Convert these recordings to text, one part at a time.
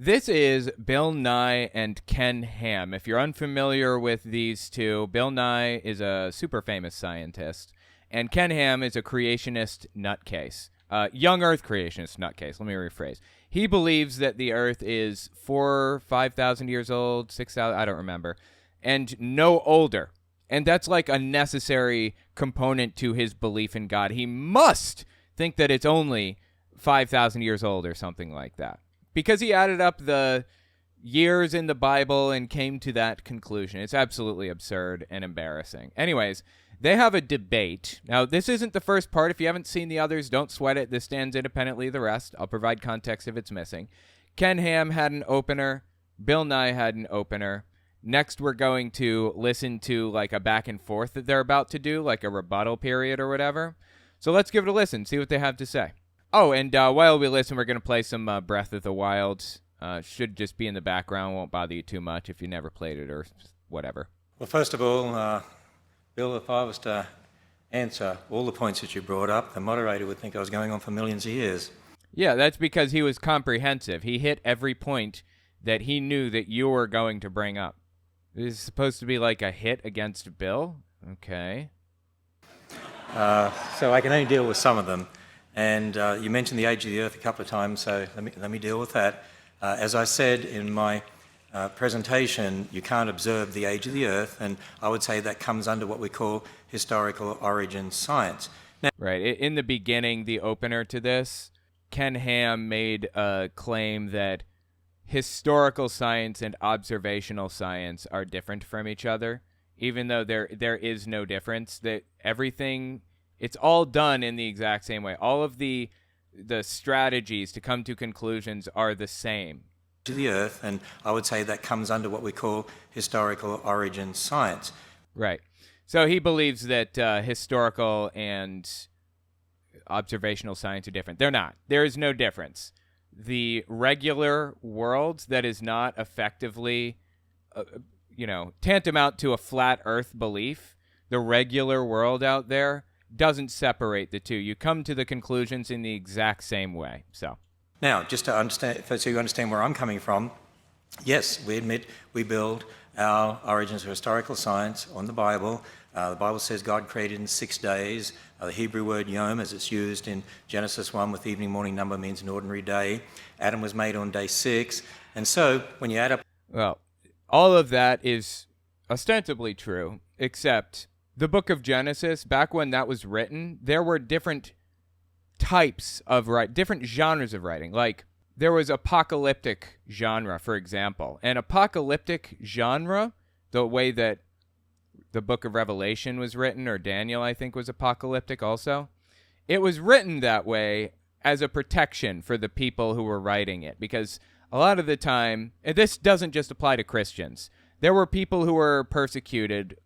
This is Bill Nye and Ken Ham. If you're unfamiliar with these two, Bill Nye is a super famous scientist, and Ken Ham is a creationist nutcase. Young Earth creationist nutcase, let me rephrase. He believes that the Earth is 5,000 years old, 6,000, I don't remember, and no older. And that's like a necessary component to his belief in God. He must think that it's only 5,000 years old or something like that, because he added up the years in the Bible and came to that conclusion. It's absolutely absurd and embarrassing. Anyways, they have a debate. Now, this isn't the first part. If you haven't seen the others, don't sweat it. This stands independently of the rest. I'll provide context if it's missing. Ken Ham had an opener. Bill Nye had an opener. Next, we're going to listen to like a back and forth that they're about to do, like a rebuttal period or whatever. So let's give it a listen, see what they have to say. Oh, and while we listen, we're going to play some Breath of the Wild. Should just be in the background. Won't bother you too much if you never played it or whatever. Well, first of all, Bill, if I was to answer all the points that you brought up, the moderator would think I was going on for millions of years. Yeah, that's because he was comprehensive. He hit every point that he knew that you were going to bring up. This is supposed to be like a hit against Bill? Okay. So I can only deal with some of them. And you mentioned the age of the Earth a couple of times, so let me deal with that. As I said in my presentation, you can't observe the age of the Earth, and I would say that comes under what we call historical origin science. Now, right. In the beginning, the opener to this, Ken Ham made a claim that historical science and observational science are different from each other, even though there is no difference. That everything, it's all done in the exact same way. All of the strategies to come to conclusions are the same. To the Earth, and I would say that comes under what we call historical origin science. Right. So he believes that historical and observational science are different. They're not. There is no difference. The regular world that is not effectively, tantamount to a flat Earth belief, the regular world out there doesn't separate the two. You come to the conclusions in the exact same way. So now, just to understand, so you understand where I'm coming from, yes, we admit we build our origins of historical science on the Bible. The Bible says God created in 6 days. The Hebrew word yom, as it's used in Genesis 1 with the evening morning number, means an ordinary day. Adam was made on day 6. And so when you add up... Well, all of that is ostensibly true, except the book of Genesis, back when that was written, there were different types of different genres of writing. Like, there was apocalyptic genre, for example. And apocalyptic genre, the way that the book of Revelation was written, or Daniel, I think, was apocalyptic also, it was written that way as a protection for the people who were writing it. Because a lot of the time, and this doesn't just apply to Christians, there were people who were persecuted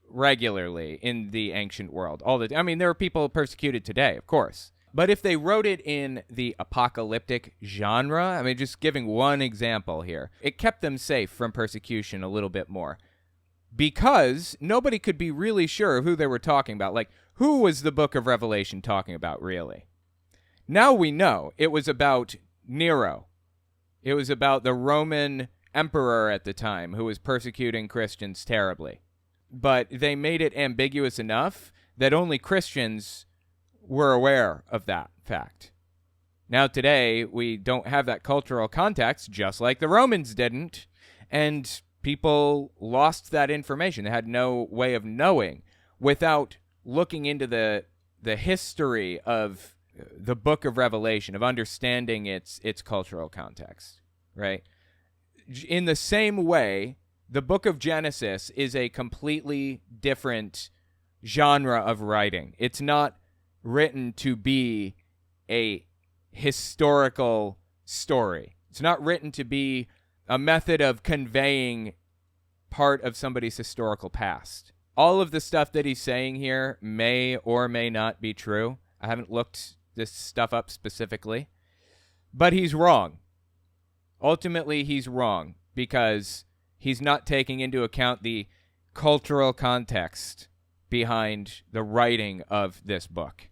regularly in the ancient world. There are people persecuted today, of course. But if they wrote it in the apocalyptic genre, just giving one example here, it kept them safe from persecution a little bit more. Because nobody could be really sure who they were talking about. Like, who was the book of Revelation talking about, really? Now we know it was about Nero. It was about the Roman emperor at the time who was persecuting Christians terribly. But they made it ambiguous enough that only Christians were aware of that fact. Now today, we don't have that cultural context, just like the Romans didn't, and people lost that information. They had no way of knowing without looking into the history of the book of Revelation, of understanding its cultural context, right? In the same way, the book of Genesis is a completely different genre of writing. It's not written to be a historical story. It's not written to be a method of conveying part of somebody's historical past. All of the stuff that he's saying here may or may not be true. I haven't looked this stuff up specifically, but he's wrong. Ultimately, he's wrong because he's not taking into account the cultural context behind the writing of this book.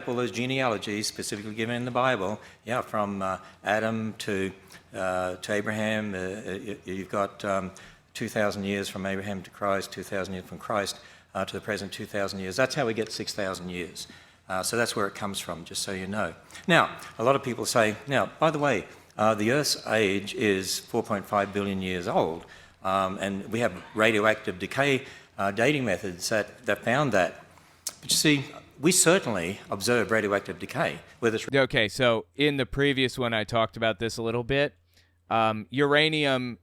All those genealogies specifically given in the Bible, yeah, from Adam to Abraham, you've got 2,000 years from Abraham to Christ, 2,000 years from Christ to the present 2,000 years. That's how we get 6,000 years. So that's where it comes from, just so you know. Now, a lot of people say, now, by the way, the Earth's age is 4.5 billion years old, and we have radioactive decay dating methods that found that. But you see, we certainly observe radioactive decay. Okay, so in the previous one, I talked about this a little bit. Uranium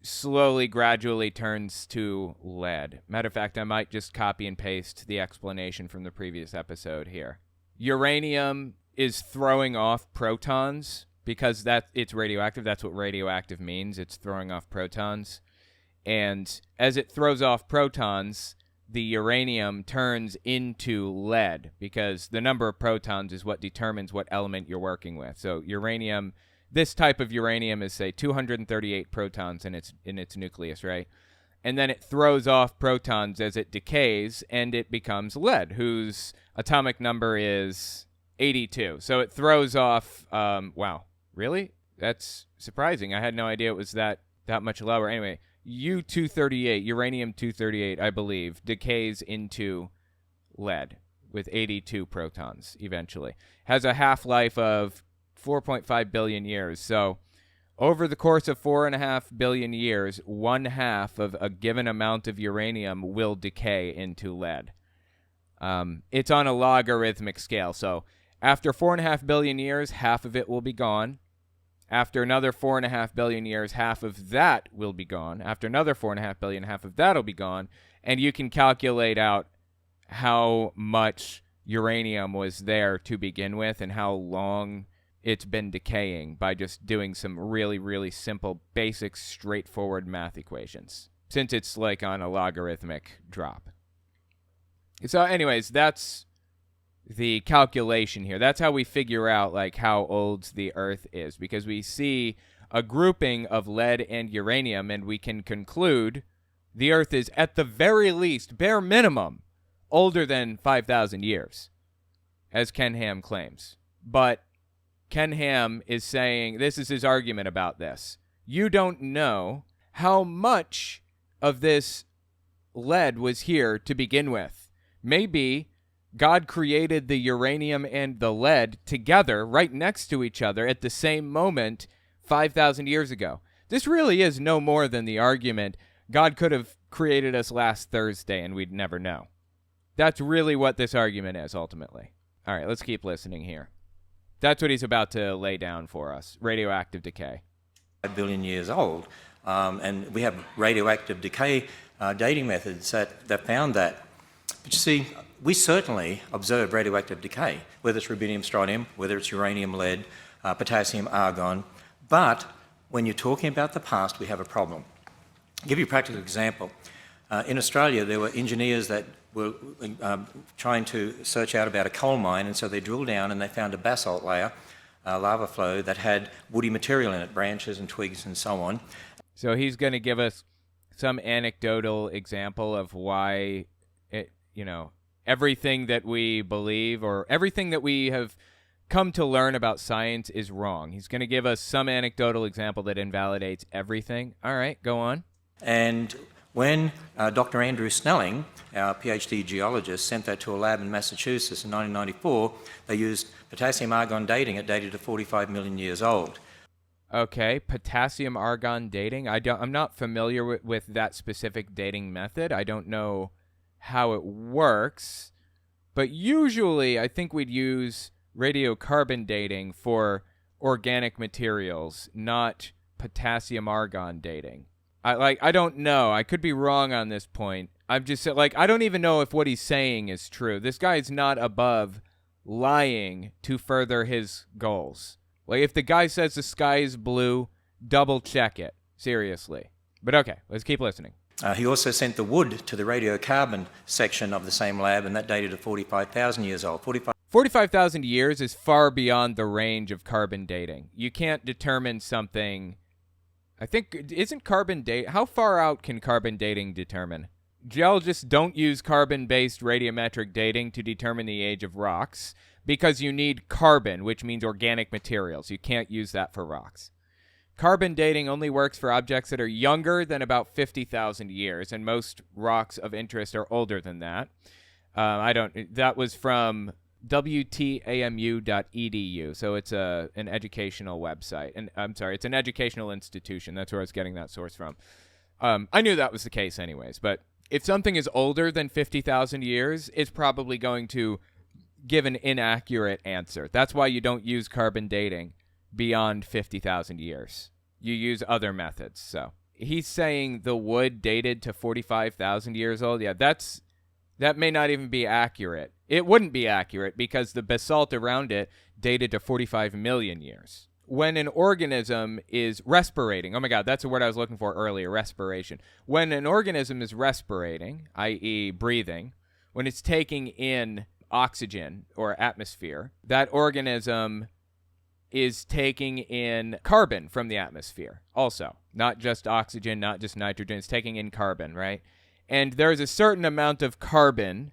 slowly, gradually turns to lead. Matter of fact, I might just copy and paste the explanation from the previous episode here. Uranium is throwing off protons because it's radioactive. That's what radioactive means. It's throwing off protons. And as it throws off protons, the uranium turns into lead because the number of protons is what determines what element you're working with. So uranium, this type of uranium is, say, 238 protons in its nucleus, right? And then it throws off protons as it decays, and it becomes lead, whose atomic number is 82. So it throws off, wow, really? That's surprising. I had no idea it was that much lower. Anyway, U-238, uranium-238, I believe, decays into lead with 82 protons eventually. Has a half-life of 4.5 billion years. So over the course of 4.5 billion years, 1/2 of a given amount of uranium will decay into lead. It's on a logarithmic scale. So after 4.5 billion years, half of it will be gone. After another 4.5 billion years, half of that will be gone. After another 4.5 billion, half of that will be gone. And you can calculate out how much uranium was there to begin with and how long it's been decaying by just doing some really, really simple, basic, straightforward math equations, since it's like on a logarithmic drop. So anyways, that's the calculation here. That's how we figure out like how old the Earth is, because we see a grouping of lead and uranium, and we can conclude the Earth is at the very least, bare minimum, older than 5,000 years, as Ken Ham claims. But Ken Ham is saying, this is his argument about this, you don't know how much of this lead was here to begin with. Maybe God created the uranium and the lead together right next to each other at the same moment 5,000 years ago. This really is no more than the argument God could have created us last Thursday and we'd never know. That's really what this argument is ultimately. All right, let's keep listening here. That's what he's about to lay down for us. Radioactive decay. 5 billion years old, and we have radioactive decay dating methods that found that. But you see, we certainly observe radioactive decay, whether it's rubidium, strontium, whether it's uranium, lead, potassium, argon. But when you're talking about the past, we have a problem. I'll give you a practical example. In Australia, there were engineers that were trying to search out about a coal mine, and so they drilled down and they found a basalt layer, lava flow, that had woody material in it, branches and twigs and so on. So he's going to give us some anecdotal example of why, everything that we believe or everything that we have come to learn about science is wrong. He's going to give us some anecdotal example that invalidates everything. All right, go on. And when Dr. Andrew Snelling, our PhD geologist, sent that to a lab in Massachusetts in 1994, they used potassium argon dating. It dated to 45 million years old. Okay, potassium argon dating. I'm not familiar with that specific dating method. I don't know how it works, but usually I think we'd use radiocarbon dating for organic materials, not potassium argon dating. I don't know. I could be wrong on this point. I'm just I don't even know if what he's saying is true. This guy is not above lying to further his goals. Like, if the guy says the sky is blue, double check it. Seriously. But okay, let's keep listening. He also sent the wood to the radiocarbon section of the same lab, and that dated to 45,000 years old. 45,000 years is far beyond the range of carbon dating. You can't determine something. I think, isn't carbon date? How far out can carbon dating determine? Geologists don't use carbon-based radiometric dating to determine the age of rocks, because you need carbon, which means organic materials. You can't use that for rocks. Carbon dating only works for objects that are younger than about 50,000 years, and most rocks of interest are older than that. That was from wtamu.edu, so it's an educational website. And I'm sorry, it's an educational institution. That's where I was getting that source from. I knew that was the case anyways, but if something is older than 50,000 years, it's probably going to give an inaccurate answer. That's why you don't use carbon dating beyond 50,000 years. You use other methods. So he's saying the wood dated to 45,000 years old. Yeah, that may not even be accurate. It wouldn't be accurate because the basalt around it dated to 45 million years. When an organism is respirating, oh my God, that's the word I was looking for earlier, respiration. When an organism is respirating, i.e. breathing, when it's taking in oxygen or atmosphere, that organism is taking in carbon from the atmosphere also. Not just oxygen, not just nitrogen. It's taking in carbon, right? And there's a certain amount of carbon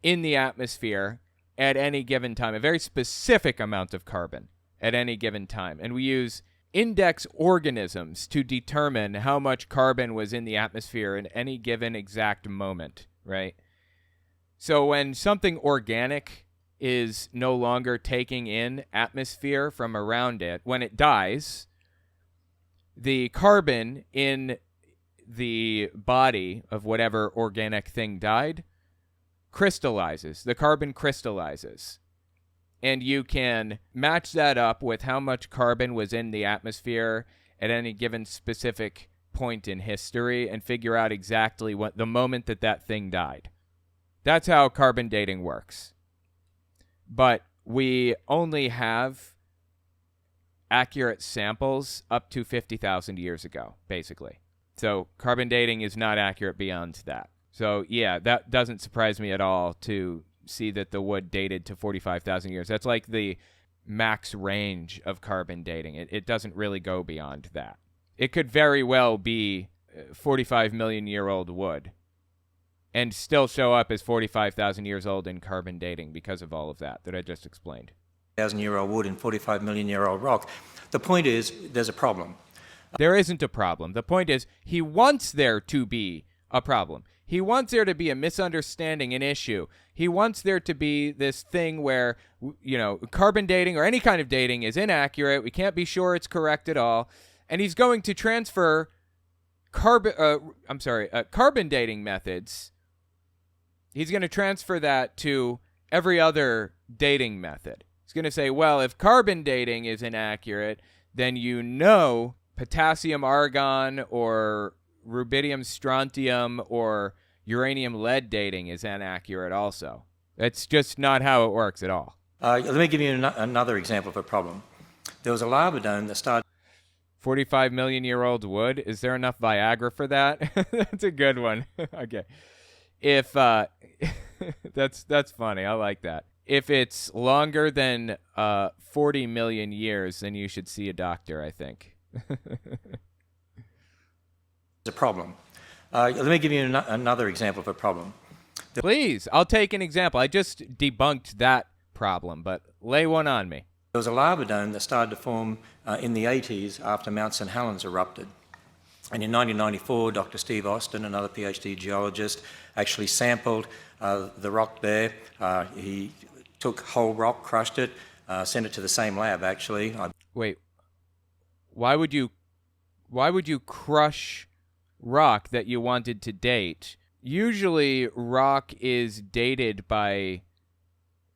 in the atmosphere at any given time, a very specific amount of carbon at any given time. And we use index organisms to determine how much carbon was in the atmosphere in any given exact moment, right? So when something organic is no longer taking in atmosphere from around it, when it dies, the carbon in the body of whatever organic thing died crystallizes. The carbon crystallizes. And you can match that up with how much carbon was in the atmosphere at any given specific point in history and figure out exactly what the moment that thing died. That's how carbon dating works. But we only have accurate samples up to 50,000 years ago, basically. So carbon dating is not accurate beyond that. So yeah, that doesn't surprise me at all to see that the wood dated to 45,000 years. That's like the max range of carbon dating. It doesn't really go beyond that. It could very well be 45 million year old wood and still show up as 45,000 years old in carbon dating because of all of that I just explained. 1,000-year-old wood and 45 million-year-old rock. The point is, there's a problem. There isn't a problem. The point is, he wants there to be a problem. He wants there to be a misunderstanding, an issue. He wants there to be this thing where, carbon dating or any kind of dating is inaccurate. We can't be sure it's correct at all. And he's going to transfer carbon dating methods. He's going to transfer that to every other dating method. He's going to say, well, if carbon dating is inaccurate, then potassium argon or rubidium strontium or uranium lead dating is inaccurate also. That's just not how it works at all. Let me give you another example of a problem. There was a lava dome that started 45 million year old wood. Is there enough Viagra for that? That's a good one. Okay. If that's funny. I like that. If it's longer than 40 million years, then you should see a doctor, I think. a problem. Let me give you another example of a problem. Please, I'll take an example. I just debunked that problem, but lay one on me. There was a lava dome that started to form in the 80s after Mount St. Helens erupted. And in 1994, Dr. Steve Austin, another PhD geologist, actually sampled the rock there. He took whole rock, crushed it, sent it to the same lab, actually. Wait, why would you crush rock that you wanted to date? Usually rock is dated by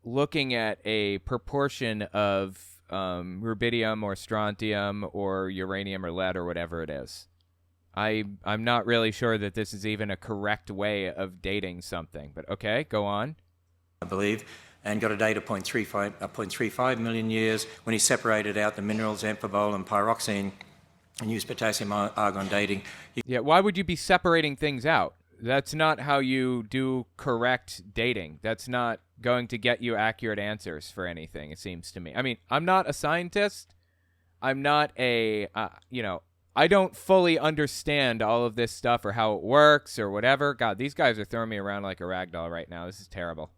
looking at a proportion of rubidium or strontium or uranium or lead or whatever it is. I'm not really sure that this is even a correct way of dating something, but okay, go on. I believe, and got a date of 0.35 million years when he separated out the minerals amphibole and pyroxene and used potassium argon dating. Yeah, why would you be separating things out? That's not how you do correct dating. That's not going to get you accurate answers for anything, it seems to me. I mean, I'm not a scientist. I'm not I don't fully understand all of this stuff or how it works or whatever. God, these guys are throwing me around like a rag doll right now. This is terrible.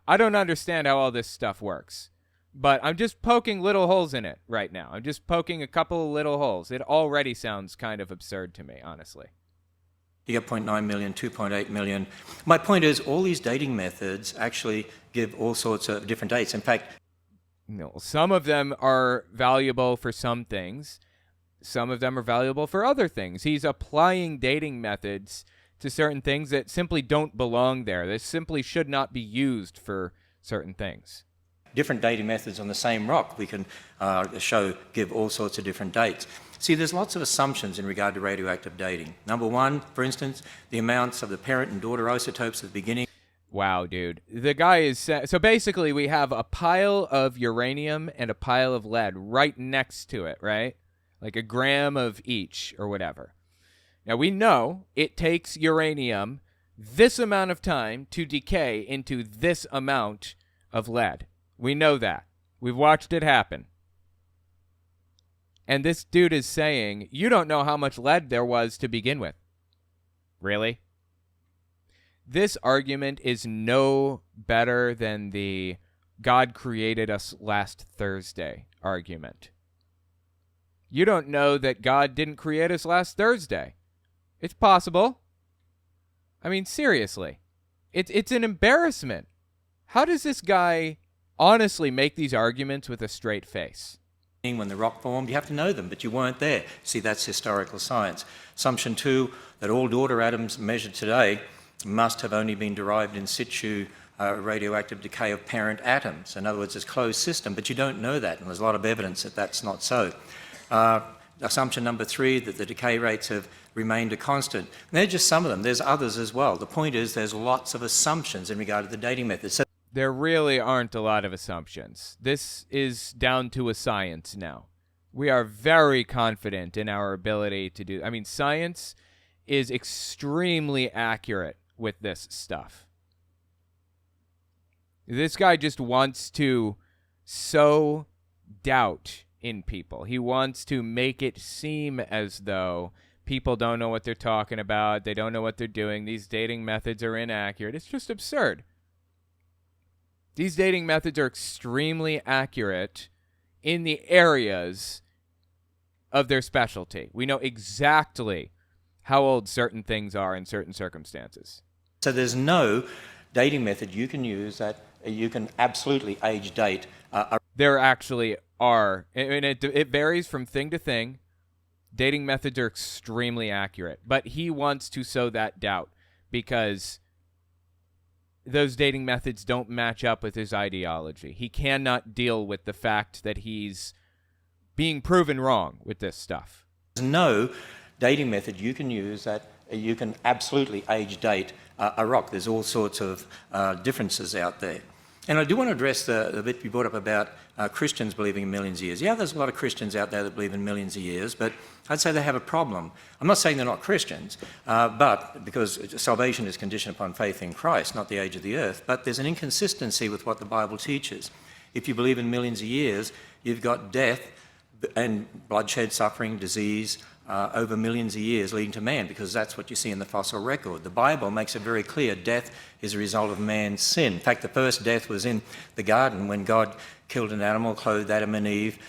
I don't understand how all this stuff works. But I'm just poking little holes in it right now. I'm just poking a couple of little holes. It already sounds kind of absurd to me, honestly. You get 0.9 million, 2.8 million. My point is, all these dating methods actually give all sorts of different dates. In fact, some of them are valuable for some things. Some of them are valuable for other things. He's applying dating methods to certain things that simply don't belong there. They simply should not be used for certain things. Different dating methods on the same rock, we can give all sorts of different dates. See, there's lots of assumptions in regard to radioactive dating. Number one, for instance, the amounts of the parent and daughter isotopes at the beginning. Wow, dude. The guy is... So basically, we have a pile of uranium and a pile of lead right next to it, right? Like a gram of each or whatever. Now, we know it takes uranium this amount of time to decay into this amount of lead. We know that. We've watched it happen. And this dude is saying, you don't know how much lead there was to begin with. Really? This argument is no better than the God created us last Thursday argument. You don't know that God didn't create us last Thursday. It's possible. I mean, seriously. It's an embarrassment. How does this guy honestly make these arguments with a straight face? When the rock formed, you have to know them, but you weren't there. See, that's historical science. Assumption two, that all daughter atoms measured today must have only been derived in situ radioactive decay of parent atoms. In other words, it's a closed system, but you don't know that, and there's a lot of evidence that that's not so. Assumption number three, that the decay rates have remained a constant. And they're just some of them. There's others as well. The point is there's lots of assumptions in regard to the dating method. So there really aren't a lot of assumptions. This is down to a science now. We are very confident in our ability to do... I mean, science is extremely accurate with this stuff. This guy just wants to sow doubt in people. He wants to make it seem as though people don't know what they're talking about. They don't know what they're doing. These dating methods are inaccurate. It's just absurd. These dating methods are extremely accurate in the areas of their specialty. We know exactly how old certain things are in certain circumstances. So there's no dating method you can use that you can absolutely age date. There actually are. And it varies from thing to thing. Dating methods are extremely accurate. But he wants to sow that doubt because those dating methods don't match up with his ideology. He cannot deal with the fact that he's being proven wrong with this stuff. There's no dating method you can use that you can absolutely age date a rock. There's all sorts of differences out there. And I do want to address the bit you brought up about Christians believing in millions of years. Yeah, there's a lot of Christians out there that believe in millions of years, but I'd say they have a problem. I'm not saying they're not Christians, but because salvation is conditioned upon faith in Christ, not the age of the earth, but there's an inconsistency with what the Bible teaches. If you believe in millions of years, you've got death and bloodshed, suffering, disease, over millions of years leading to man, because that's what you see in the fossil record. The Bible makes it very clear death is a result of man's sin. In fact, the first death was in the garden when God killed an animal, clothed Adam and Eve,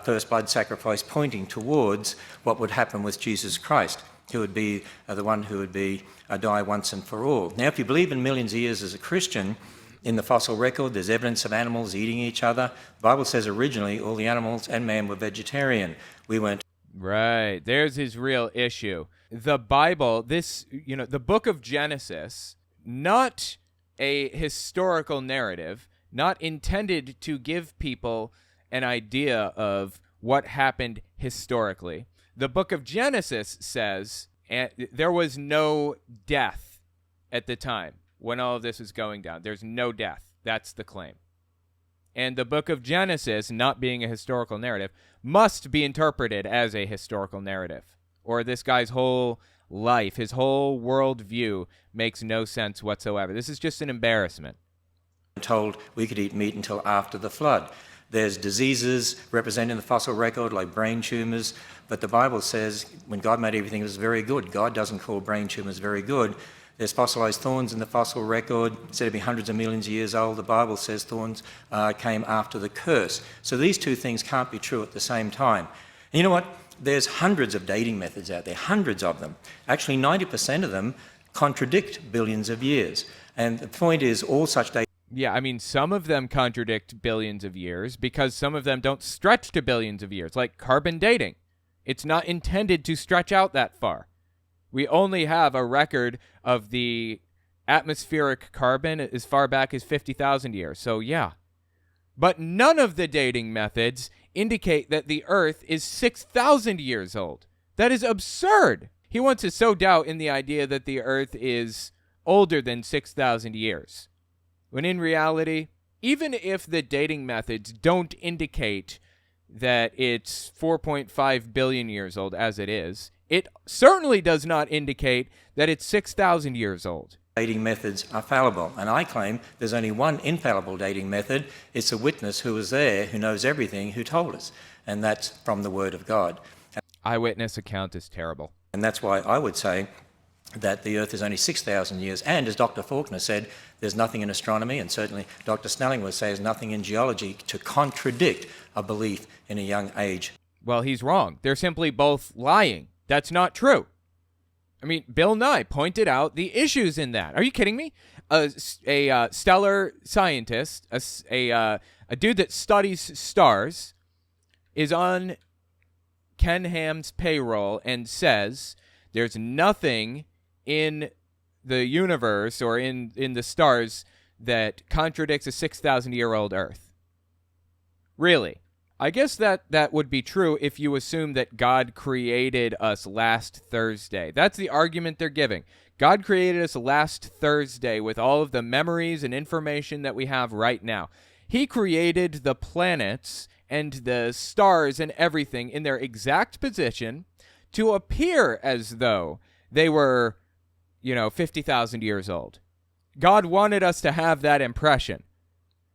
first blood sacrifice pointing towards what would happen with Jesus Christ, who would be the one who would be die once and for all. Now, if you believe in millions of years as a Christian, in the fossil record, there's evidence of animals eating each other. The Bible says originally all the animals and man were vegetarian. We weren't. Right. There's his real issue. The Bible, the book of Genesis, not a historical narrative, not intended to give people an idea of what happened historically. The book of Genesis says there was no death at the time when all of this was going down. There's no death. That's the claim. And the book of Genesis, not being a historical narrative, must be interpreted as a historical narrative. Or this guy's whole life, his whole worldview makes no sense whatsoever. This is just an embarrassment. Told we could eat meat until after the flood. There's diseases represented in the fossil record like brain tumors, but the Bible says when God made everything it was very good. God doesn't call brain tumors very good. There's fossilized thorns in the fossil record. Said to be hundreds of millions of years old. The Bible says thorns came after the curse. So these two things can't be true at the same time. And you know what? There's hundreds of dating methods out there, hundreds of them. Actually, 90% of them contradict billions of years. And the point is, all such dating... Yeah, I mean, some of them contradict billions of years because some of them don't stretch to billions of years, like carbon dating. It's not intended to stretch out that far. We only have a record of the atmospheric carbon as far back as 50,000 years, so yeah. But none of the dating methods indicate that the Earth is 6,000 years old. That is absurd. He wants to sow doubt in the idea that the Earth is older than 6,000 years. When in reality, even if the dating methods don't indicate that it's 4.5 billion years old as it is, it certainly does not indicate that it's 6,000 years old. Dating methods are fallible, and I claim there's only one infallible dating method. It's a witness who was there, who knows everything, who told us, and that's from the Word of God. Eyewitness account is terrible. And that's why I would say that the Earth is only 6,000 years, and as Dr. Faulkner said, there's nothing in astronomy, and certainly Dr. Snelling would say there's nothing in geology to contradict a belief in a young age. Well, he's wrong. They're simply both lying. That's not true. I mean, Bill Nye pointed out the issues in that. Are you kidding me? A stellar scientist, a dude that studies stars, is on Ken Ham's payroll and says there's nothing in the universe or in the stars that contradicts a 6,000-year-old Earth. Really? I guess that would be true if you assume that God created us last Thursday. That's the argument they're giving. God created us last Thursday with all of the memories and information that we have right now. He created the planets and the stars and everything in their exact position to appear as though they were, 50,000 years old. God wanted us to have that impression.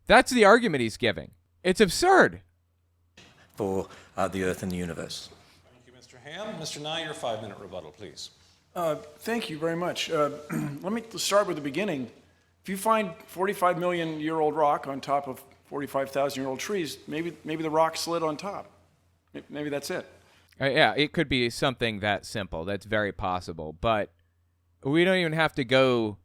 That's the argument he's giving. It's absurd. For the Earth and the universe. Thank you, Mr. Hamm. Mr. Nye, your 5-minute rebuttal, please. Thank you very much. Let me start with the beginning. If you find 45 million year old rock on top of 45,000 year old trees, maybe the rock slid on top. Maybe that's it. Yeah, it could be something that simple. That's very possible. But we don't even have to go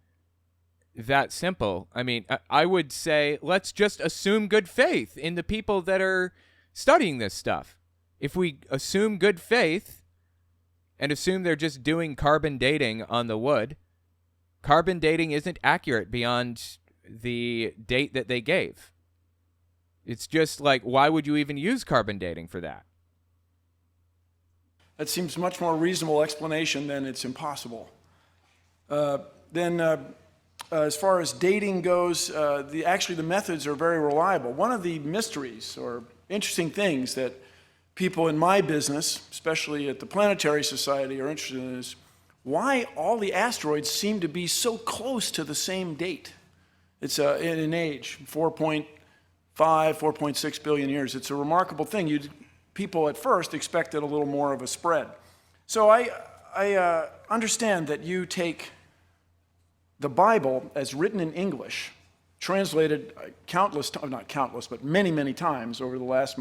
that simple. I mean, I would say let's just assume good faith in the people that are studying this stuff. If we assume good faith and assume they're just doing carbon dating on the wood, carbon dating isn't accurate beyond the date that they gave. It's just like, why would you even use carbon dating for that? That seems much more reasonable explanation than it's impossible. As far as dating goes, the methods are very reliable. One of the mysteries or interesting things that people in my business, especially at the Planetary Society, are interested in is why all the asteroids seem to be so close to the same date. It's in age, 4.5, 4.6 billion years. It's a remarkable thing. People at first expected a little more of a spread. So I understand that you take the Bible as written in English, translated not countless, but many, many times over the last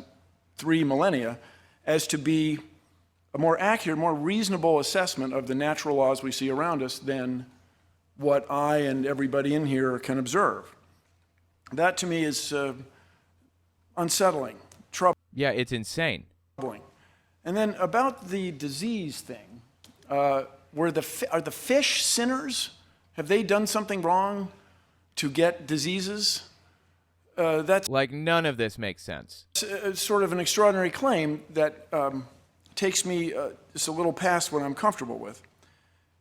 3 millennia, as to be a more accurate, more reasonable assessment of the natural laws we see around us than what I and everybody in here can observe. That, to me, is unsettling, troubling. Yeah, it's insane. And then about the disease thing, are the fish sinners? Have they done something wrong to get diseases? That's like none of this makes sense. Sort of an extraordinary claim that takes me just a little past what I'm comfortable with.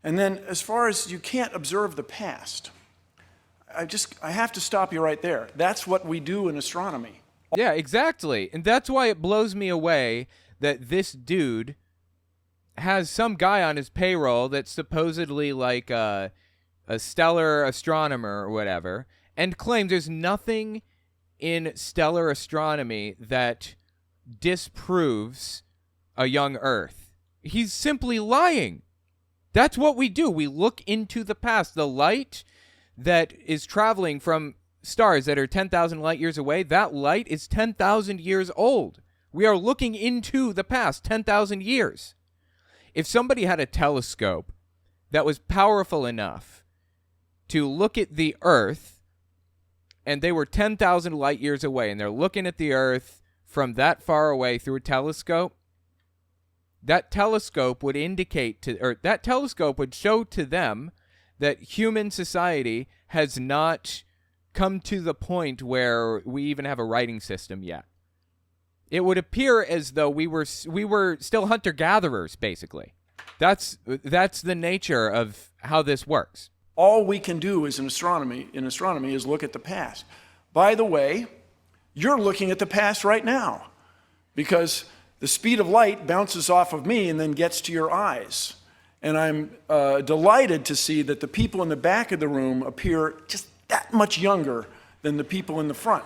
And then as far as you can't observe the past, I have to stop you right there. That's what we do in astronomy. Yeah, exactly. And that's why it blows me away that this dude has some guy on his payroll that's supposedly like a stellar astronomer or whatever, and claims there's nothing in stellar astronomy that disproves a young Earth. He's simply lying. That's what we do. We look into the past. The light that is traveling from stars that are 10,000 light years away, that light is 10,000 years old. We are looking into the past 10,000 years. If somebody had a telescope that was powerful enough to look at the Earth, and they were 10,000 light years away, and they're looking at the Earth from that far away through a telescope, that telescope would that telescope would show to them that human society has not come to the point where we even have a writing system yet. It would appear as though we were still hunter-gatherers, basically. That's the nature of how this works. All we can do is in astronomy is look at the past. By the way, you're looking at the past right now, because the speed of light bounces off of me and then gets to your eyes. And I'm delighted to see that the people in the back of the room appear just that much younger than the people in the front.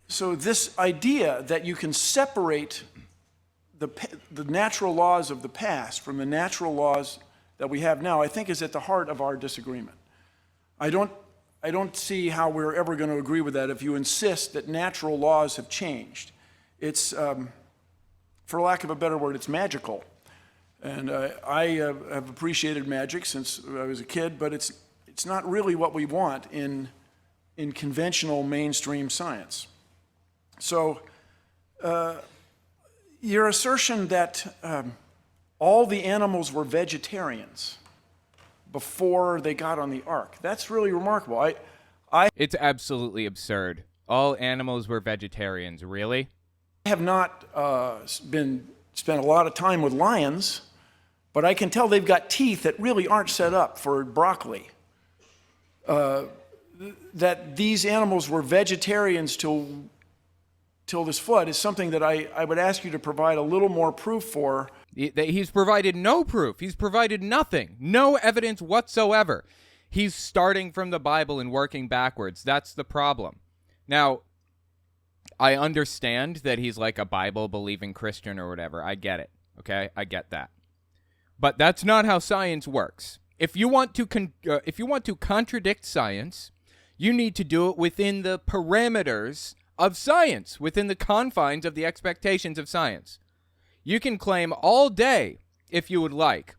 So this idea that you can separate the natural laws of the past from the natural laws that we have now, I think is at the heart of our disagreement. I don't see how we're ever going to agree with that if you insist that natural laws have changed. It's, for lack of a better word, it's magical. And I have appreciated magic since I was a kid, but it's not really what we want in conventional mainstream science. So your assertion that all the animals were vegetarians before they got on the ark, that's really remarkable. It's absolutely absurd. All animals were vegetarians, really? I have not spent a lot of time with lions, but I can tell they've got teeth that really aren't set up for broccoli. That these animals were vegetarians till this flood is something that I would ask you to provide a little more proof for. He's provided no proof. He's provided nothing. No evidence whatsoever. He's starting from the Bible and working backwards. That's the problem. Now, I understand that he's like a Bible-believing Christian or whatever. I get it, okay? I get that. But that's not how science works. If you want to contradict science, you need to do it within the parameters of science, within the confines of the expectations of science. You can claim all day, if you would like,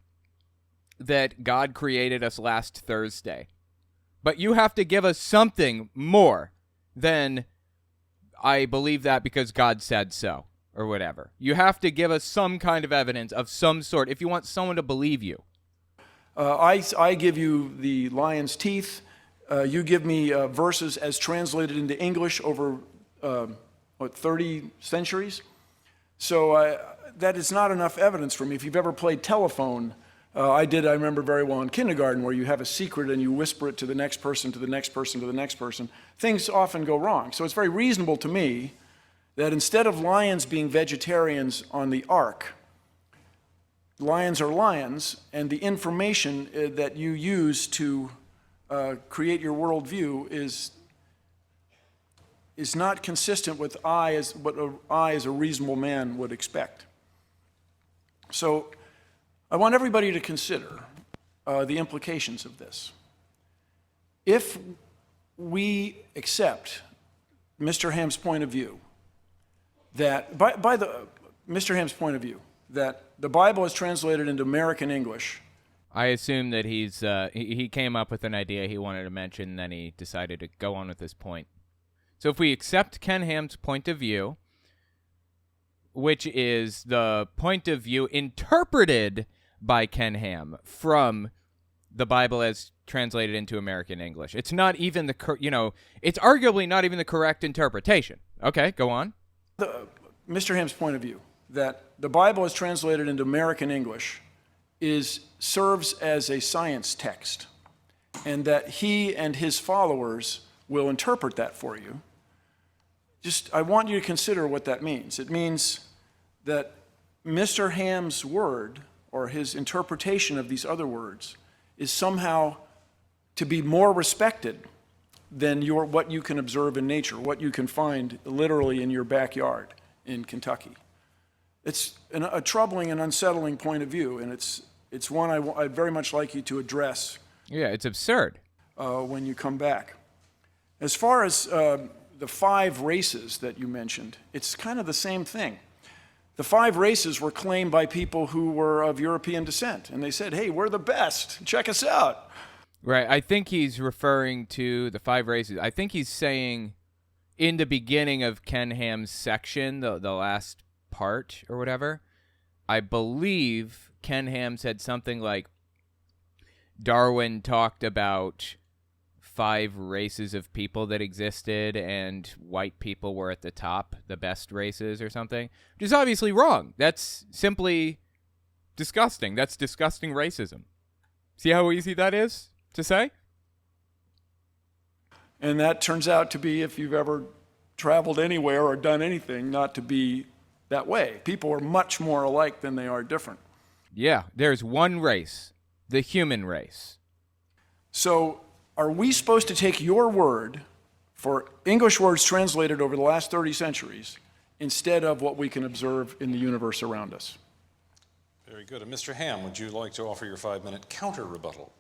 that God created us last Thursday. But you have to give us something more than I believe that because God said so, or whatever. You have to give us some kind of evidence of some sort if you want someone to believe you. I give you the lion's teeth. You give me verses as translated into English over, 30 centuries? So that is not enough evidence for me. If you've ever played telephone, I remember very well in kindergarten, where you have a secret and you whisper it to the next person, to the next person, to the next person. Things often go wrong. So it's very reasonable to me that instead of lions being vegetarians on the ark, lions are lions, and the information that you use to create your worldview is not consistent with what I as a reasonable man would expect. So I want everybody to consider the implications of this. If we accept Mr. Hamm's point of view that, Mr. Hamm's point of view that the Bible is translated into American English. I assume that he came up with an idea he wanted to mention, and then he decided to go on with his point. So if we accept Ken Hamm's point of view, which is the point of view interpreted by Ken Hamm from the Bible as translated into American English, it's not even it's arguably not even the correct interpretation. Okay, go on. Mr. Hamm's point of view that the Bible as translated into American English serves as a science text, and that he and his followers will interpret that for you. I want you to consider what that means. It means that Mr. Hamm's word, or his interpretation of these other words, is somehow to be more respected than what you can observe in nature, what you can find literally in your backyard in Kentucky. It's a troubling and unsettling point of view, and It's one I'd very much like you to address Yeah, it's absurd. when you come back. As far as the 5 races that you mentioned, it's kind of the same thing. The 5 races were claimed by people who were of European descent, and they said, hey, we're the best, check us out. Right. I think he's referring to the 5 races. I think he's saying in the beginning of Ken Ham's section, the last part or whatever, I believe Ken Ham said something like Darwin talked about 5 races of people that existed and white people were at the top, the best races or something, which is obviously wrong. That's simply disgusting. That's disgusting racism. See how easy that is to say? And that turns out to be, if you've ever traveled anywhere or done anything, not to be that way. People are much more alike than they are different. Yeah, there's one race, the human race. So are we supposed to take your word for English words translated over the last 30 centuries instead of what we can observe in the universe around us? Very good. And Mr. Hamm, would you like to offer your 5-minute counter rebuttal?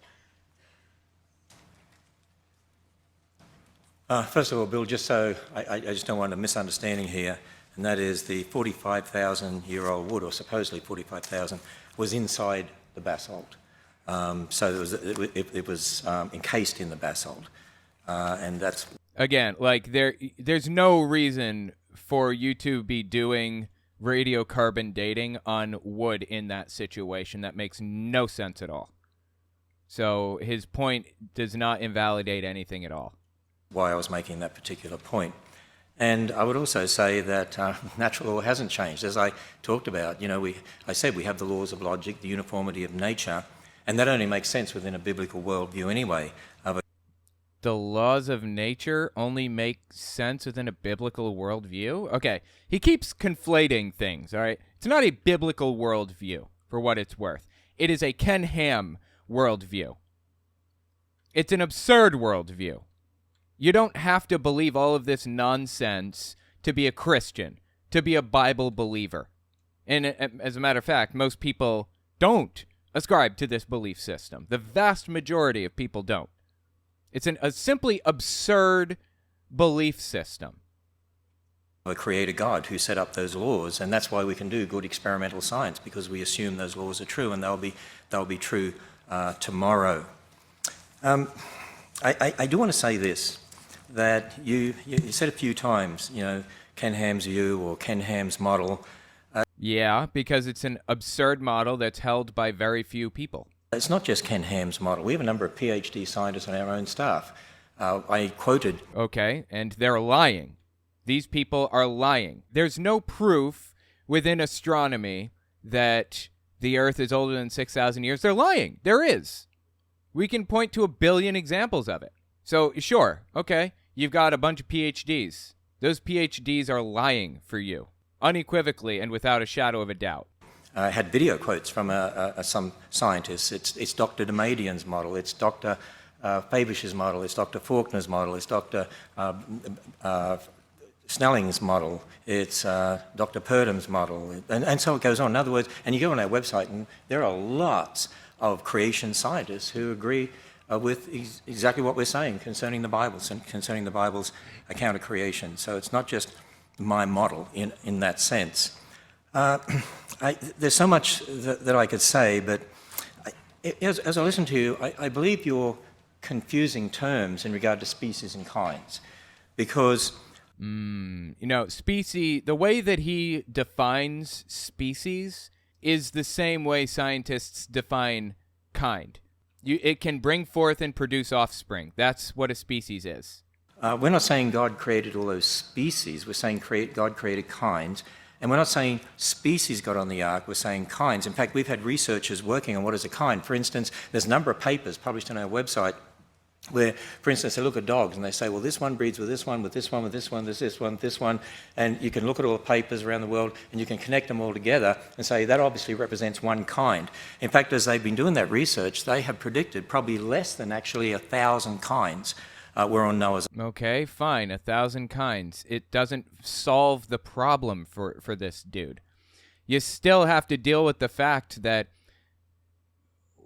First of all, Bill, just so I just don't want a misunderstanding here, and that is the 45,000-year-old wood, or supposedly 45,000, was inside the basalt. So it was encased in the basalt, and that's... Again, like there's no reason for you to be doing radiocarbon dating on wood in that situation. That makes no sense at all. So his point does not invalidate anything at all. Why I was making that particular point. And I would also say that natural law hasn't changed. As I talked about, I said we have the laws of logic, the uniformity of nature, and that only makes sense within a biblical worldview anyway. The laws of nature only make sense within a biblical worldview? Okay, he keeps conflating things, all right? It's not a biblical worldview, for what it's worth. It is a Ken Ham worldview. It's an absurd worldview. You don't have to believe all of this nonsense to be a Christian, to be a Bible believer. And as a matter of fact, most people don't ascribe to this belief system. The vast majority of people don't. It's a simply absurd belief system. A creator God who set up those laws, and that's why we can do good experimental science, because we assume those laws are true, and they'll be true tomorrow. I do want to say this, that you said a few times, Ken Ham's view or Ken Ham's model. Yeah, because it's an absurd model that's held by very few people. It's not just Ken Ham's model. We have a number of PhD scientists on our own staff. I quoted... Okay, and they're lying. These people are lying. There's no proof within astronomy that the Earth is older than 6,000 years. They're lying. There is. We can point to 1 billion examples of it. So, sure, okay, you've got a bunch of PhDs. Those PhDs are lying for you, unequivocally and without a shadow of a doubt. I had video quotes from some scientists. It's Dr. Demadian's model, it's Dr. Fabish's model, it's Dr. Faulkner's model, it's Dr. Snelling's model, it's Dr. Purdham's model, and so it goes on. In other words, and you go on our website and there are lots of creation scientists who agree with exactly what we're saying concerning the Bible and concerning the Bible's account of creation. So it's not just my model in that sense. There's so much that I could say, but as I listen to you, I believe you're confusing terms in regard to species and kinds, because... species, the way that he defines species is the same way scientists define kind. It can bring forth and produce offspring. That's what a species is. We're not saying God created all those species. We're saying God created kinds. And we're not saying species got on the ark. We're saying kinds. In fact, we've had researchers working on what is a kind. For instance, there's a number of papers published on our website where, for instance, they look at dogs and they say, well, this one breeds with this one, with this one, with this one, there's this one, and you can look at all the papers around the world and you can connect them all together and say that obviously represents one kind. In fact, as they've been doing that research, they have predicted probably less than actually 1,000 kinds were on Noah's. Okay, fine, 1,000 kinds. It doesn't solve the problem for this dude. You still have to deal with the fact that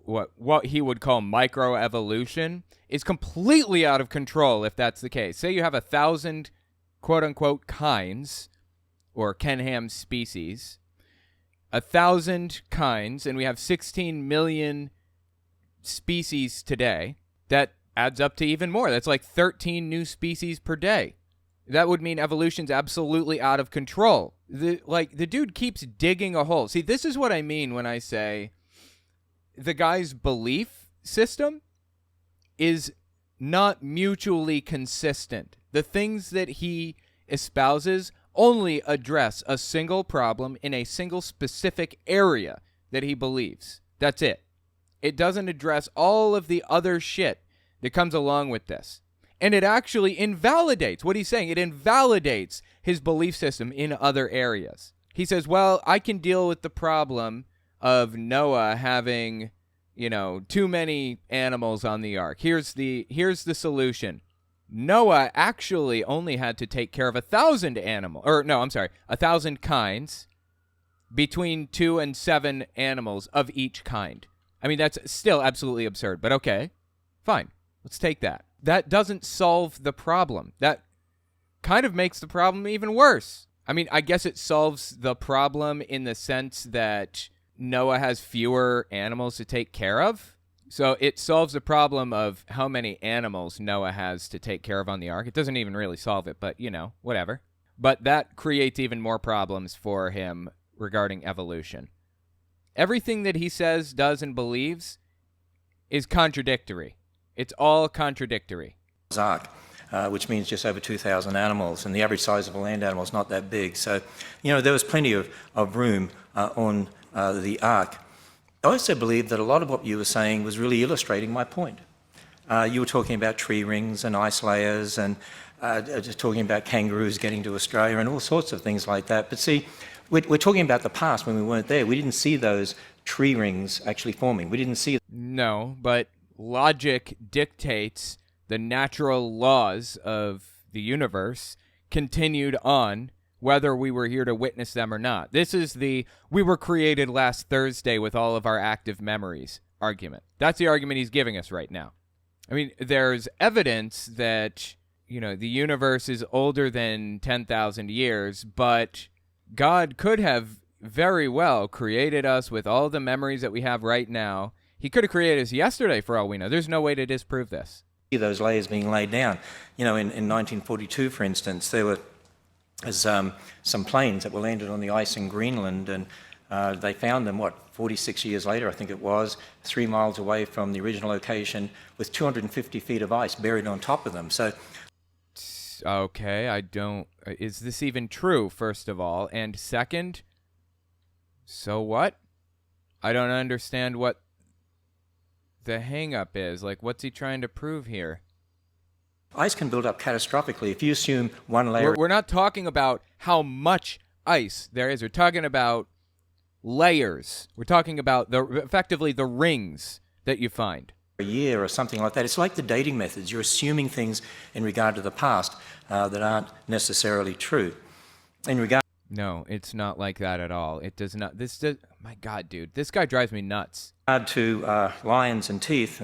what he would call microevolution is completely out of control if that's the case. Say you have 1,000 quote-unquote kinds, or Ken Ham species, 1,000 kinds, and we have 16 million species today. That adds up to even more. That's like 13 new species per day. That would mean evolution's absolutely out of control. The dude keeps digging a hole. See, this is what I mean when I say the guy's belief system is not mutually consistent. The things that he espouses only address a single problem in a single specific area that he believes. That's it. It doesn't address all of the other shit that comes along with this. And it actually invalidates what he's saying. It invalidates his belief system in other areas. He says, well, I can deal with the problem of Noah having, too many animals on the ark. Here's the solution. Noah actually only had to take care of 1,000 1,000 kinds, between 2 and 7 animals of each kind. I mean, that's still absolutely absurd, but okay, fine. Let's take that. That doesn't solve the problem. That kind of makes the problem even worse. I mean, I guess it solves the problem in the sense that Noah has fewer animals to take care of. So it solves the problem of how many animals Noah has to take care of on the ark. It doesn't even really solve it, but, whatever. But that creates even more problems for him regarding evolution. Everything that he says, does, and believes is contradictory. It's all contradictory. Ark, which means just over 2,000 animals, and the average size of a land animal is not that big. So, there was plenty of room on the ark. I also believe that a lot of what you were saying was really illustrating my point. You were talking about tree rings and ice layers and just talking about kangaroos getting to Australia and all sorts of things like that. But see, we're talking about the past when we weren't there. We didn't see those tree rings actually forming. We didn't see. No, but logic dictates the natural laws of the universe continued on whether we were here to witness them or not. This is the we were created last Thursday with all of our active memories argument. That's the argument he's giving us right now. I mean, there's evidence that, the universe is older than 10,000 years, but God could have very well created us with all the memories that we have right now. He could have created us yesterday for all we know. There's no way to disprove this. Those layers being laid down. In 1942, for instance, there were some planes that were landed on the ice in Greenland, and they found them, 46 years later, I think it was, 3 miles away from the original location with 250 feet of ice buried on top of them. So, okay, is this even true, first of all? And second, so what? I don't understand what the hang-up is. Like, what's he trying to prove here? Ice can build up catastrophically if you assume one layer. We're not talking about how much ice there is. We're talking about layers. We're talking about effectively the rings that you find. A year or something like that. It's like the dating methods. You're assuming things in regard to the past that aren't necessarily true. No, it's not like that at all. It does not. My God, dude, this guy drives me nuts. To lions and teeth,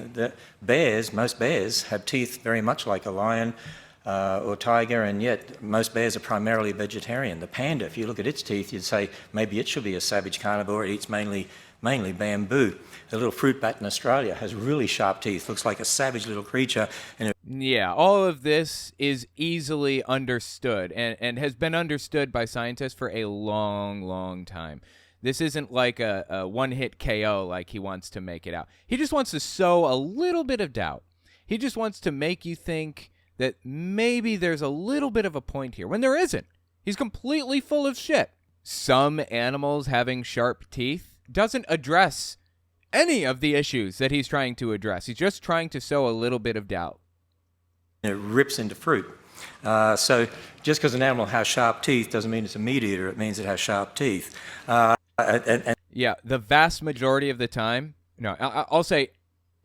most bears have teeth very much like a lion or tiger, and yet most bears are primarily vegetarian. The panda, if you look at its teeth, you'd say maybe it should be a savage carnivore. It eats mainly bamboo. The little fruit bat in Australia has really sharp teeth, looks like a savage little creature. Yeah, all of this is easily understood and has been understood by scientists for a long, long time. This isn't like a one-hit KO like he wants to make it out. He just wants to sow a little bit of doubt. He just wants to make you think that maybe there's a little bit of a point here, when there isn't. He's completely full of shit. Some animals having sharp teeth doesn't address any of the issues that he's trying to address. He's just trying to sow a little bit of doubt. It rips into fruit. So just because an animal has sharp teeth doesn't mean it's a meat eater. It means it has sharp teeth. Yeah, the vast majority of the time, I'll say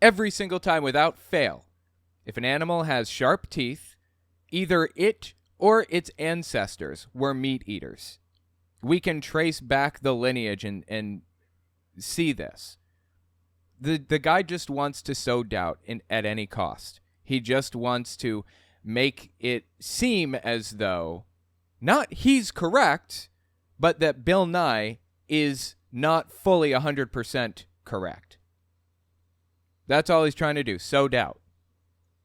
every single time without fail, if an animal has sharp teeth, either it or its ancestors were meat eaters. We can trace back the lineage and see this. The guy just wants to sow doubt at any cost. He just wants to make it seem as though not he's correct, but that Bill Nye is not fully 100% correct. That's all he's trying to do, sow doubt.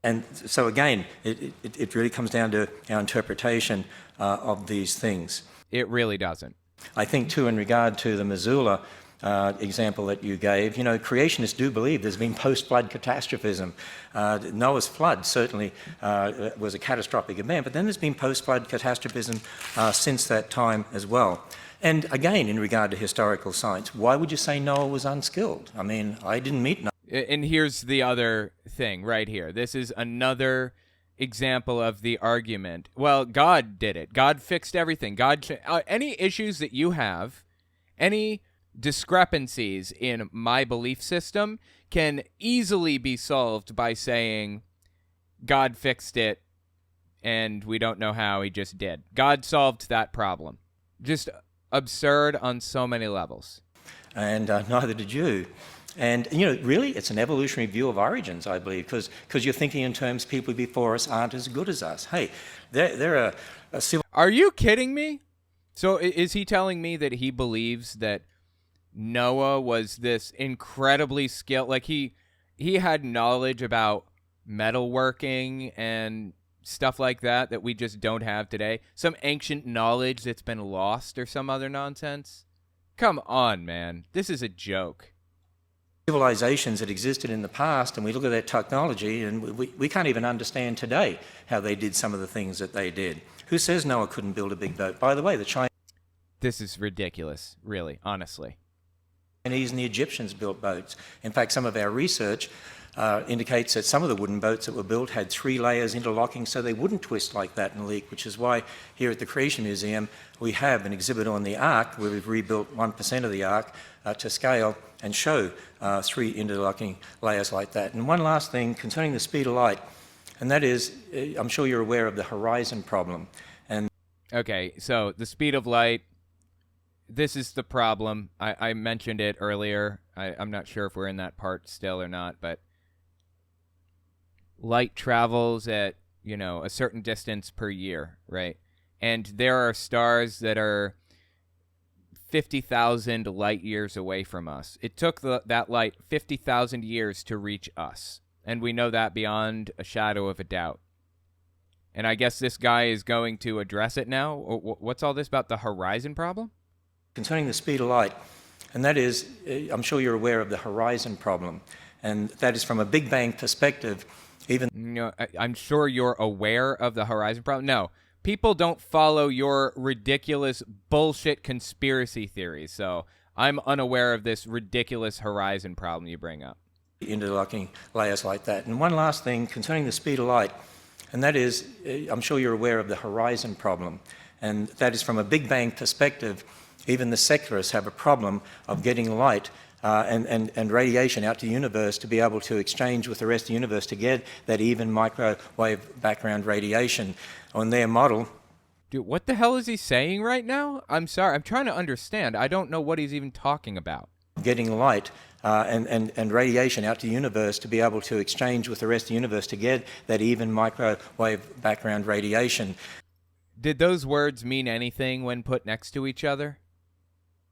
And so again, it really comes down to our interpretation of these things. It really doesn't. I think, too, in regard to the Missoula example that you gave, creationists do believe there's been post-flood catastrophism. Noah's flood certainly was a catastrophic event, but then there's been post-flood catastrophism since that time as well. And again, in regard to historical science, why would you say Noah was unskilled? I mean, I didn't meet Noah. And here's the other thing right here. This is another example of the argument. Well, God did it. God fixed everything. Any issues that you have, any discrepancies in my belief system can easily be solved by saying God fixed it and we don't know how, he just did. God solved that problem. Just absurd on so many levels. And neither did you. And, really, it's an evolutionary view of origins, I believe, because you're thinking in terms people before us aren't as good as us. Hey, they're a civil... Are you kidding me? So is he telling me that he believes that Noah was this incredibly skilled, like he had knowledge about metalworking and stuff like that we just don't have today? Some ancient knowledge that's been lost or some other nonsense? Come on, man. This is a joke. Civilizations that existed in the past, and we look at that technology, and we can't even understand today how they did some of the things that they did. Who says Noah couldn't build a big boat? By the way, the Chinese... This is ridiculous, really, honestly. Chinese and the Egyptians built boats. In fact, some of our research indicates that some of the wooden boats that were built had 3 layers interlocking so they wouldn't twist like that and leak, which is why here at the Creation Museum we have an exhibit on the Ark where we've rebuilt 1% of the Ark to scale and show 3 interlocking layers like that. And one last thing concerning the speed of light, and that is, I'm sure you're aware of the horizon problem. And okay, so the speed of light, this is the problem. I mentioned it earlier. I'm not sure if we're in that part still or not, but light travels at, a certain distance per year, right? And there are stars that are 50,000 light years away from us. It took that light 50,000 years to reach us, and we know that beyond a shadow of a doubt. And I guess this guy is going to address it now? What's all this about the horizon problem? Concerning the speed of light, and that is, I'm sure you're aware of the horizon problem, and that is from a Big Bang perspective, even... I'm sure you're aware of the horizon problem. No, people don't follow your ridiculous bullshit conspiracy theories, so I'm unaware of this ridiculous horizon problem you bring up. Interlocking layers like that. And one last thing concerning the speed of light, and that is, I'm sure you're aware of the horizon problem, and that is from a Big Bang perspective, even the secularists have a problem of getting light and radiation out to the universe to be able to exchange with the rest of the universe to get that even microwave background radiation. On their model... Dude, what the hell is he saying right now? I'm sorry, I'm trying to understand. I don't know what he's even talking about. Getting light and radiation out to the universe to be able to exchange with the rest of the universe to get that even microwave background radiation. Did those words mean anything when put next to each other?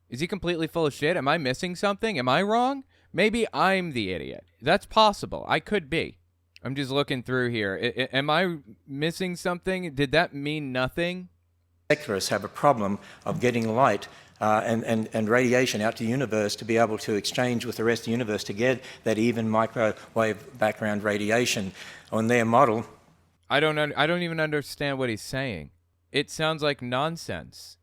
Is he completely full of shit? Am I missing something? Am I wrong? Maybe I'm the idiot. That's possible. I could be. I'm just looking through here. Am I missing something? Did that mean nothing? Secularists have a problem of getting light and radiation out to the universe to be able to exchange with the rest of the universe to get that even microwave background radiation. On their model... I don't even understand what he's saying. It sounds like nonsense.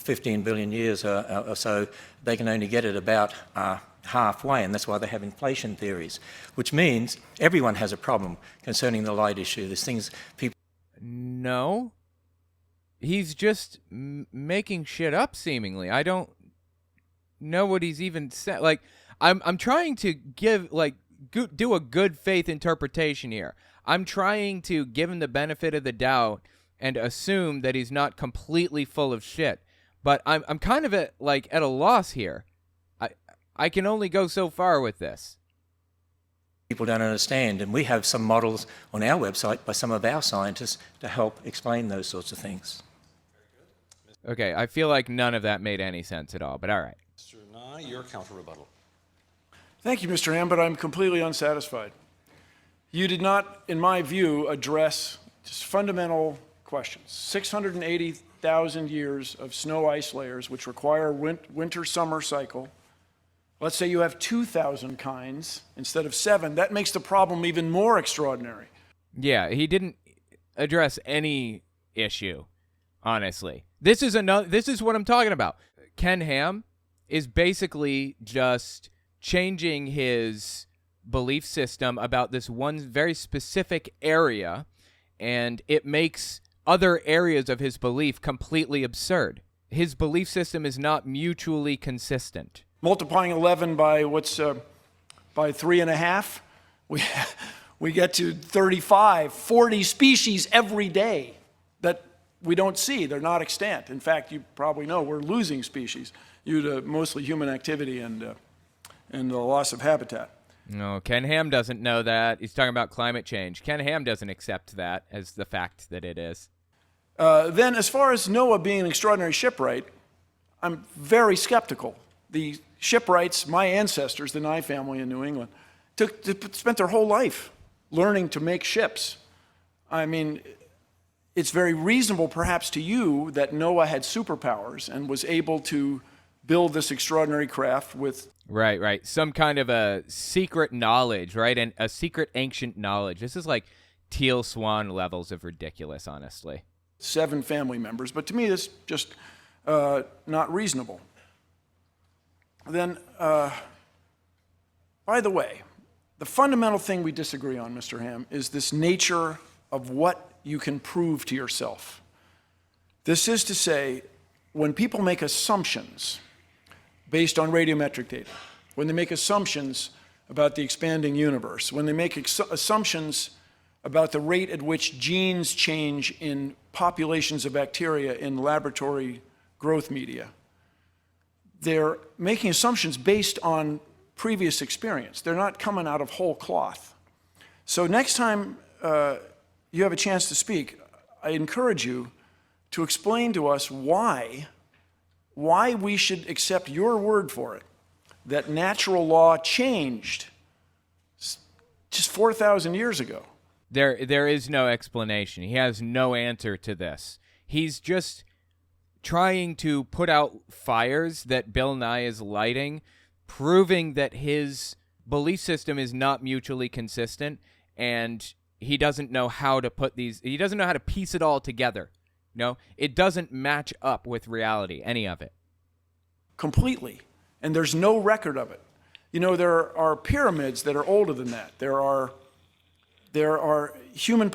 15 billion years or so, they can only get it about halfway, and that's why they have inflation theories, which means everyone has a problem concerning the light issue. There's things people... No. He's just making shit up, seemingly. I don't know what he's even said. Like, I'm trying to do a good faith interpretation here. I'm trying to give him the benefit of the doubt and assume that he's not completely full of shit. But I'm kind of at a loss here. I can only go so far with this. people don't understand. And we have some models on our website by some of our scientists to help explain those sorts of things. Okay, I feel like none of that made any sense at all, but all right. Mr. Nye, your counter rebuttal. Thank you, Mr. Hamm, but I'm completely unsatisfied. You did not, in my view, address just fundamental questions. 680,000 years of snow ice layers, which require winter-summer cycle. Let's say you have 2,000 kinds instead of 7. That makes the problem even more extraordinary. Yeah, he didn't address any issue, honestly. This is what I'm talking about. Ken Ham is basically just changing his belief system about this one very specific area, and it makes other areas of his belief completely absurd. His belief system is not mutually consistent. Multiplying 11 by by 3.5, we get to 35, 40 species every day that we don't see. They're not extant. In fact, you probably know we're losing species due to mostly human activity and the loss of habitat. No, Ken Ham doesn't know that. He's talking about climate change. Ken Ham doesn't accept that as the fact that it is. Then, as far as Noah being an extraordinary shipwright, I'm very skeptical. The shipwrights, my ancestors, the Nye family in New England, spent their whole life learning to make ships. I mean, it's very reasonable, perhaps, to you that Noah had superpowers and was able to build this extraordinary craft with... Right. Some kind of a secret knowledge, right? And a secret ancient knowledge. This is like Teal Swan levels of ridiculous, honestly. 7 family members, but to me, it's just not reasonable. Then, by the way, the fundamental thing we disagree on, Mr. Hamm, is this nature of what you can prove to yourself. This is to say, when people make assumptions based on radiometric data, when they make assumptions about the expanding universe, when they make assumptions about the rate at which genes change in populations of bacteria in laboratory growth media, they're making assumptions based on previous experience. They're not coming out of whole cloth. So next time you have a chance to speak, I encourage you to explain to us why we should accept your word for it, that natural law changed just 4,000 years ago. There is no explanation. He has no answer to this. He's just trying to put out fires that Bill Nye is lighting, proving that his belief system is not mutually consistent, and he doesn't know how to he doesn't know how to piece it all together. No, it doesn't match up with reality, any of it. Completely. And there's no record of it. You know, there are pyramids that are older than that. There are human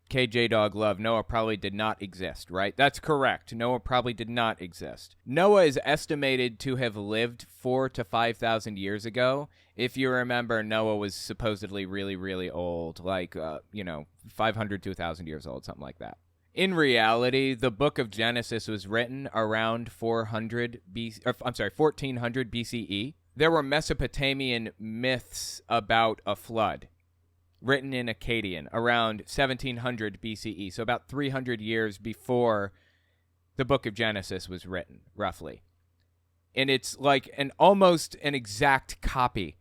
KJ Dog Love, Noah probably did not exist, right? That's correct. Noah probably did not exist. Noah is estimated to have lived 4,000 to 5,000 years ago. If you remember, Noah was supposedly really, really old, like, 500 to 1,000 years old, something like that. In reality, the book of Genesis was written around 1400 BCE. There were Mesopotamian myths about a flood written in Akkadian around 1700 BCE, so about 300 years before the book of Genesis was written, roughly. And it's like almost an exact copy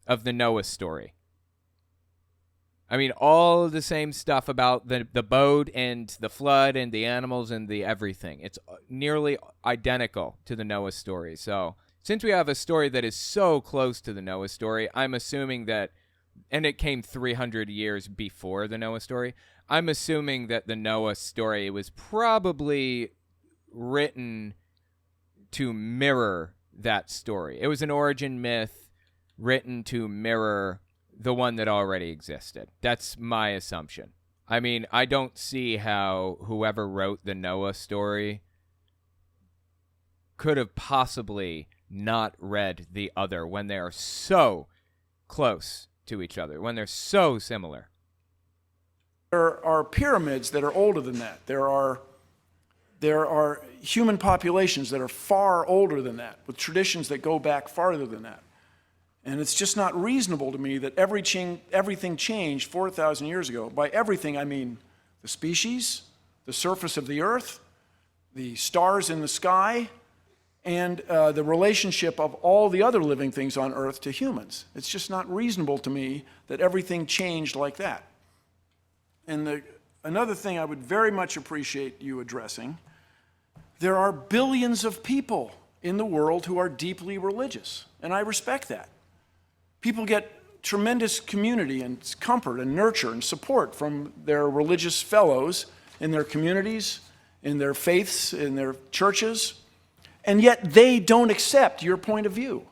of the Noah story. I mean, all the same stuff about the boat and the flood and the animals and the everything. It's nearly identical to the Noah story. So since we have a story that is so close to the Noah story, I'm assuming that, and it came 300 years before the Noah story, I'm assuming that the Noah story was probably written to mirror that story. It was an origin myth written to mirror the one that already existed. That's my assumption. I mean, I don't see how whoever wrote the Noah story could have possibly not read the other when they are so close to each other, when they're so similar. There are pyramids that are older than that. There are human populations that are far older than that, with traditions that go back farther than that. And it's just not reasonable to me that everything changed 4,000 years ago. By everything, I mean the species, the surface of the earth, the stars in the sky, and the relationship of all the other living things on earth to humans. It's just not reasonable to me that everything changed like that. And another thing I would very much appreciate you addressing, there are billions of people in the world who are deeply religious, and I respect that. People get tremendous community and comfort and nurture and support from their religious fellows in their communities, in their faiths, in their churches, and yet they don't accept your point of view.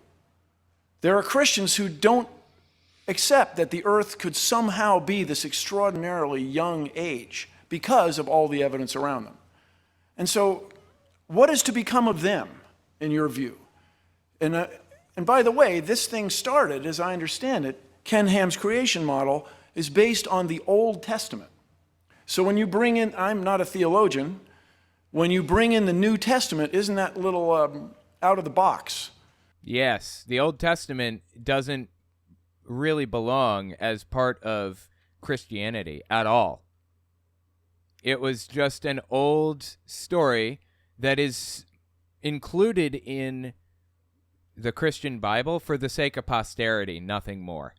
There are Christians who don't accept that the earth could somehow be this extraordinarily young age because of all the evidence around them. And so, what is to become of them, in your view? And by the way, this thing started, as I understand it, Ken Ham's creation model is based on the Old Testament. So when you bring in, I'm not a theologian, when you bring in the New Testament, isn't that a little out of the box? Yes, the Old Testament doesn't really belong as part of Christianity at all. It was just an old story that is included in the Christian Bible for the sake of posterity, nothing more.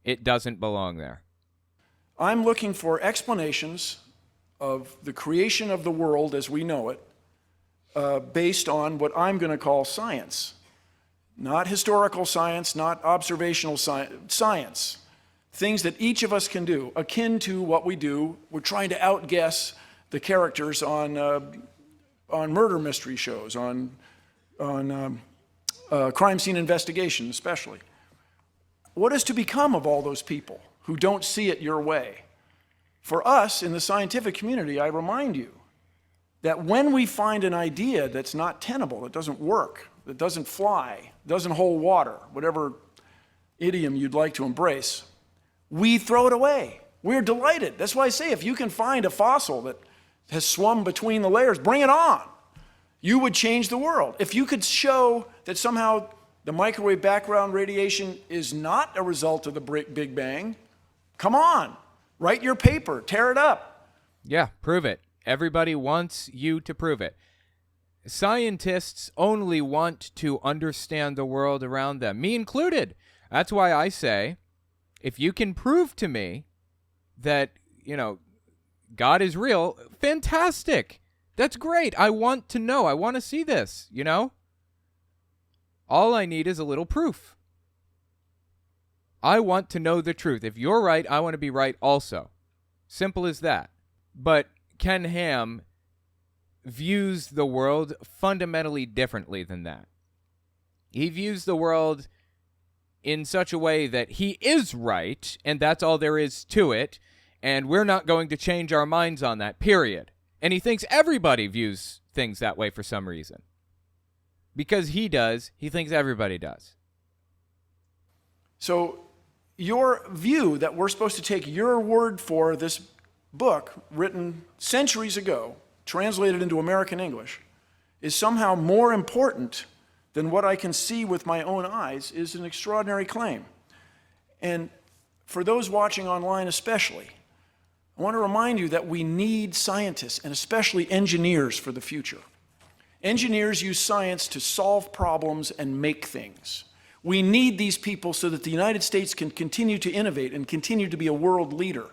It doesn't belong there. I'm looking for explanations of the creation of the world as we know it, based on what I'm going to call science. Not historical science, not observational science. Things that each of us can do, akin to what we do. We're trying to outguess the characters on murder mystery shows, on crime scene investigation especially. What is to become of all those people who don't see it your way? For us in the scientific community, I remind you that when we find an idea that's not tenable, that doesn't work, that doesn't fly, doesn't hold water, whatever idiom you'd like to embrace, we throw it away. We're delighted. That's why I say if you can find a fossil that has swum between the layers, bring it on. You would change the world. If you could show that somehow the microwave background radiation is not a result of the Big Bang, come on, write your paper, tear it up. Yeah, prove it. Everybody wants you to prove it. Scientists only want to understand the world around them, me included. That's why I say, if you can prove to me that, God is real, fantastic. That's great. I want to know. I want to see this, All I need is a little proof. I want to know the truth. If you're right, I want to be right also. Simple as that. But Ken Ham views the world fundamentally differently than that. He views the world in such a way that he is right, and that's all there is to it, and we're not going to change our minds on that, period. And he thinks everybody views things that way for some reason. Because he does, he thinks everybody does. So your view that we're supposed to take your word for this book written centuries ago, translated into American English, is somehow more important than what I can see with my own eyes is an extraordinary claim. And for those watching online especially, I want to remind you that we need scientists, and especially engineers, for the future. Engineers use science to solve problems and make things. We need these people so that the United States can continue to innovate and continue to be a world leader.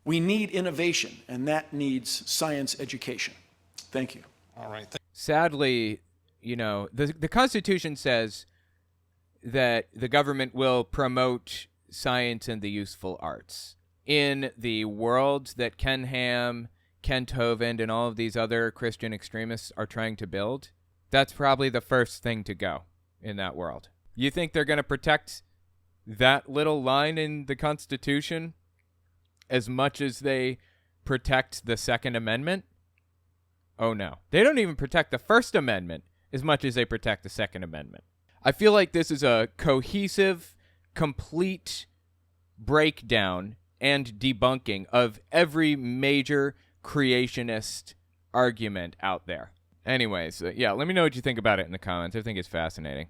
We need innovation, and that needs science education. Thank you. All right. Sadly, the Constitution says that the government will promote science and the useful arts. In the world that Ken Ham, Kent Hovind, and all of these other Christian extremists are trying to build, that's probably the first thing to go in that world. You think they're going to protect that little line in the Constitution as much as they protect the Second Amendment? Oh, no. They don't even protect the First Amendment as much as they protect the Second Amendment. I feel like this is a cohesive, complete breakdown and debunking of every major creationist argument out there. Anyways, let me know what you think about it in the comments. I think it's fascinating.